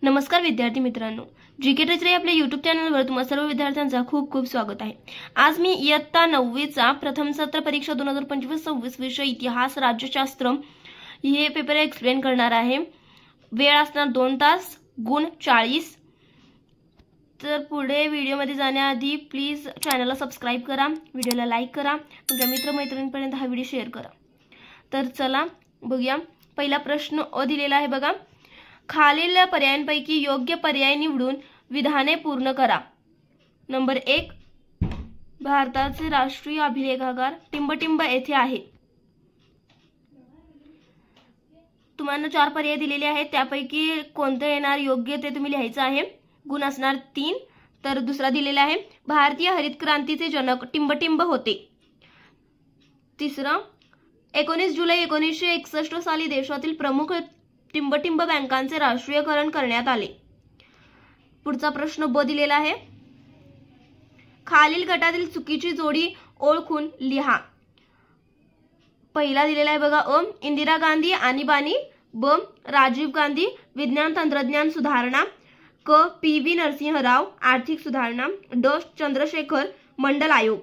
नमस्कार विद्यार्थी मित्रांनो, जीके टीचर या आपल्या YouTube चॅनलवर तुम्हा सर्व विद्यार्थ्यांचा खूप खूप स्वागत आहे। आज मी इयत्ता 9वीचा प्रथम सत्र परीक्षा 2025-26 विषय इतिहास राज्यशास्त्र हे पेपर एक्सप्लेन करणार आहे। वेळ असणार 2 तास, गुण 40। तर पुढे व्हिडिओमध्ये जाण्याआधी प्लीज चॅनलला सबस्क्राइब करा, व्हिडिओला लाईक करा, तुमच्या मित्रमैत्रिणींपर्यंत हा व्हिडिओ शेअर करा। तर चला बघूया, पहिला प्रश्न अ दिलेला आहे बघा। खालील पर्यायांपैकी योग्य पर्याय निवडून विधाने पूर्ण करा। नंबर 1, भारताचे राष्ट्रीय अभिलेखागार टिंबटिंब येथे आहे। तुम्हाला 4 पर्याय दिलेले आहेत, त्यापैकी कोणतं येणार योग्य ते तुम्ही लिहायचं आहे। गुण असणार 3। तर दुसरा दिलेला आहे, भारतीय हरित क्रांतीचे जनक टिंबटिंब होते। तिसरा, 19 जुलै 1961 साली देशातील प्रमुख टिंबटिंब बँकांचे राष्ट्रीयकरण करण्यात आले। पुढचा प्रश्न ब दिलेला आहे, खालील गटातील चुकीची जोडी ओळखून लिहा। पहिला दिलेला आहे बघा, अ इंदिरा गांधी आणीबाणी, ब राजीव गांधी विज्ञान तंत्रज्ञान सुधारणा, क पी.व्ही. नरसिंह राव आर्थिक सुधारणा, ड चंद्रशेखर मंडल आयोग।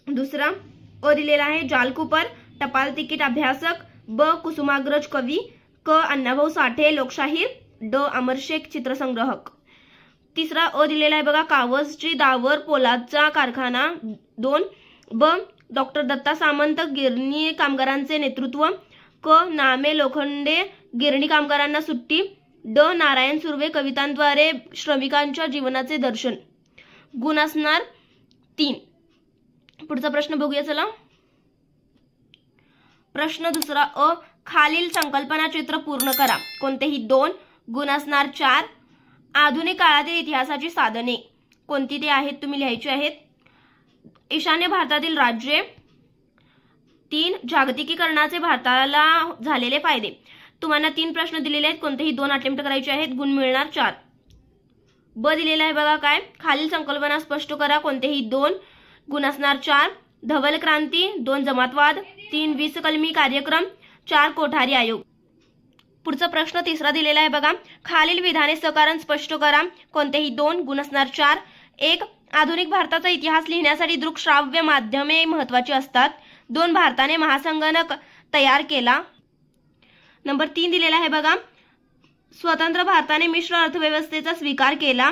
दुसरा अ दिलेला आहे, जालकुपर टपाल तिकीट अभ्यासक, ब कुसुमाग्रज कवी, क अण्णाभाऊ साठे लोकशाहीर, ड अमरशेख चित्रसंग्राहक। तिसरा अ दिलेला आहे बघा, कावसची दावर पोलादचा कारखाना 2, ब डॉक्टर दत्ता सामंत गिरणी कामगारांचे नेतृत्व, क नामे लोखंडे गिरणी कामगारांना सुट्टी, ड नारायण सुर्वे कवितांद्वारे श्रमिकांच्या जीवनाचे दर्शन। गुण असणार 3। पुढचा प्रश्न बघूया चला। प्रश्न दुसरा अ, खालील संकल्पना चित्र पूर्ण करा। कोणतेही 2। गुण असणार 4। आधुनिक काळातील इतिहासाची साधने कोणती ते आहेत तुम्ही लिहायची आहेत। ईशान्य भारतातील राज्ये। 3, जागतिकीकरणाचे भारताला झालेले फायदे। तुम्हाला 3 प्रश्न दिलेले आहेत, कोणतेही 2 अटेम्प्ट करायचे आहेत, गुण मिळणार 4। ब दिलेला आहे बघा, काय खालील संकल्पना स्पष्ट करा। कोणतेही 2, गुण असणार 4। धवल क्रांती, 2 जमातवाद, 3 20 कलमी कार्यक्रम, 4 कोठारी आयोग। पुढचा प्रश्न तिसरा दिलेला आहे बघा, खालील विधाने सकारण स्पष्ट करा। कोणतेही 2, गुण असणार 4। 1, आधुनिक भारताचा इतिहास लिहिण्यासाठी दृकश्राव्य माध्यमे महत्त्वाची असतात। 2, भारताने महासंगणक तयार केला। नंबर 3 दिलेला आहे बघा, स्वतंत्र भारताने मिश्र अर्थव्यवस्थेचा स्वीकार केला।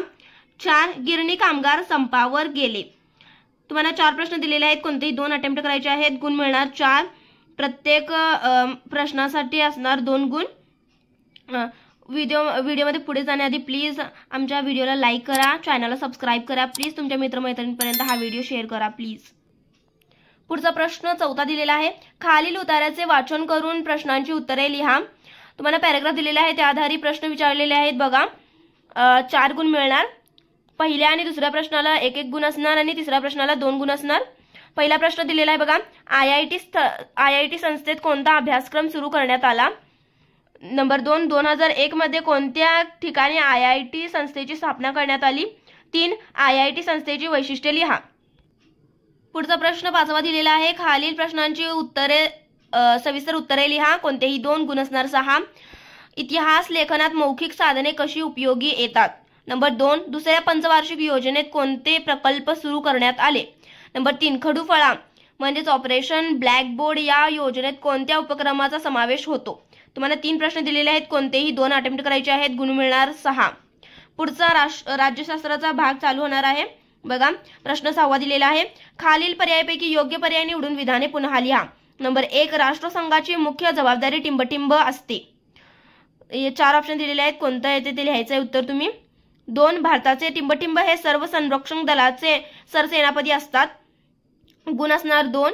4, गिरणी कामगार संपावर गेले। तुम्हाला 4 प्रश्न दिलेले आहेत, कोणतेही 2 अटेम्प्ट करायचे आहेत, गुण मिळणार 4। प्रत्येक प्रश्नासाठी असणार 2 गुण। व्हिडिओमध्ये पुढे जाण्याआधी प्लीज आमच्या व्हिडिओला लाईक करा, चॅनलला सबस्क्राइब करा, प्लीज तुमच्या मित्रमैत्रिणींपर्यंत हा व्हिडिओ शेअर करा प्लीज। पुढचा प्रश्न 4था दिलेला आहे, खालील उतार्याचे वाचन करून प्रश्नांची उत्तरे लिहा। तुम्हाला पॅराग्राफ दिलेला आहे, त्या आधारे प्रश्न विचारलेले आहेत बघा। 4 गुण मिळणार। पहिल्या आणि दुसऱ्या प्रश्नाला 1-1 गुण असणार आणि तिसऱ्या प्रश्नाला 2 गुण असणार। पहिला प्रश्न दिलेला आहे बघा, आयआयटी संस्थेत कोणता अभ्यासक्रम सुरू करण्यात आला। नंबर 2, 2001 मध्ये कोणत्या ठिकाणी आयआयटी संस्थेची स्थापना करण्यात आली। 3, आयआयटी संस्थेची वैशिष्ट्ये लिहा। पुढचा प्रश्न 5वा दिलेला आहे, खालील प्रश्नांची उत्तरे सविस्तर उत्तरे लिहा। कोणतेही 2, गुण असणार 6। इतिहास लेखनात मौखिक साधने कशी उपयोगी येतात। नंबर 2, दुसऱ्या पंचवार्षिक योजनेत कोणते प्रकल्प सुरू करण्यात आले। नंबर 3, खडूफळा म्हणजेच ऑपरेशन ब्लॅकबोर्ड या योजनेत कोणत्या उपक्रमाचा समावेश होतो। तुम्हाला 3 प्रश्न दिलेले आहेत, कोणतेही 2 अटेम्प्ट करायचे आहेत, गुण मिळणार 6। पुढचा राज्यशास्त्राचा भाग चालू होणार आहे बघा। प्रश्न 6वा दिलेला आहे, खालील पर्यायापैकी योग्य पर्याय निवडून विधाने पुन्हा लिहा। नंबर 1, राष्ट्रसंघाची मुख्य जबाबदारी टिंबटिंब असते। 4 ऑप्शन दिलेले आहेत, कोणतं येते ते लिहायचं आहे उत्तर तुम्ही। 2, भारताचे टिंबटिंब हे सर्व संरक्षण दलाचे सरसेनापती असतात। गुण असणार 2।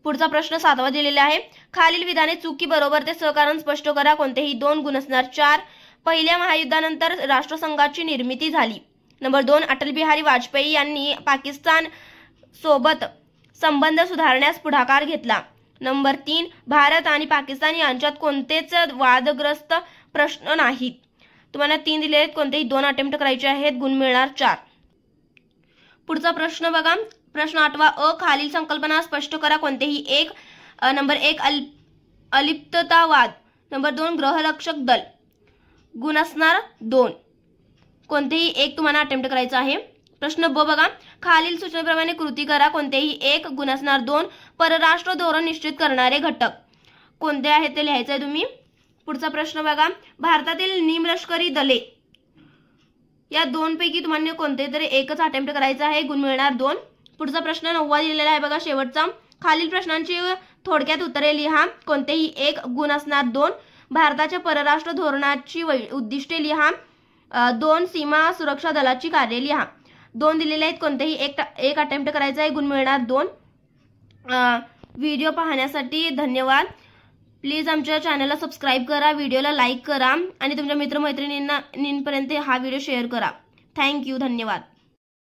पुढचा प्रश्न 7वा दिलेला आहे, खालील विधाने चुकी बरोबर ते सकारण स्पष्ट करा। कोणतेही 2, गुण असणार 4। पहिल्या महायुद्धानंतर राष्ट्रसंघाची निर्मिती झाली। नंबर 2, अटल बिहारी वाजपेयी यांनी पाकिस्तान सोबत संबंध सुधारण्यास पुढाकार घेतला। नंबर 3, भारत आणि पाकिस्तान यांच्यात कोणतेच वादग्रस्त प्रश्न नाहीत। तुम्हाला 3 दिले आहेत, कोणतेही 2 अटेम्प्ट करायचे आहेत, गुण मिळणार 4। पुढचा प्रश्न बघा, प्रश्न 8वा अ, खालील संकल्पना स्पष्ट करा। कोणतेही 1। नंबर 1, अलिप्ततावाद, नंबर 2, ग्रहरक्षक दल, गुण असणार 2. कोणतेही एक तुम्हाला अटेम्प्ट करायचं आहे. प्रश्न ब बघा, खालील सूचनेप्रमाणे कृती करा. कोणतेही एक गुण असणार 2. परराष्ट्र धोरण निश्चित करणारे घटक कोणते आहेत ते लिहायचं आहे तुम्ही. पुढचा प्रश्न बघा, भारतातील निमलष्करी दले या 2 पैकी तुम्हाला कोणते तरी एकच अटेम्प्ट करायचं आहे. गुण मिळणार 2. पुढचा प्रश्न 9वा दिलेला आहे बघा शेवटचा. खालील प्रश्नांची थोडक्यात उत्तरे लिहा. कोणतेही एक गुण असणार 2. भारताच्या परराष्ट्र धोरणाची उद्दिष्टे लिहा. 2 सीमा सुरक्षा दलाची कार्य लिहा. 2 दिलेले आहेत, कोणतेही एक अटेम्प्ट करायचा आहे. गुण मिळणार 2. व्हिडिओ पाहण्यासाठी धन्यवाद. प्लीज आमच्या चॅनलला सबस्क्राईब करा, व्हिडिओला लाईक करा आणि तुमच्या मित्रमैत्रिणींपर्यंत हा व्हिडिओ शेअर करा. थँक्यू, धन्यवाद.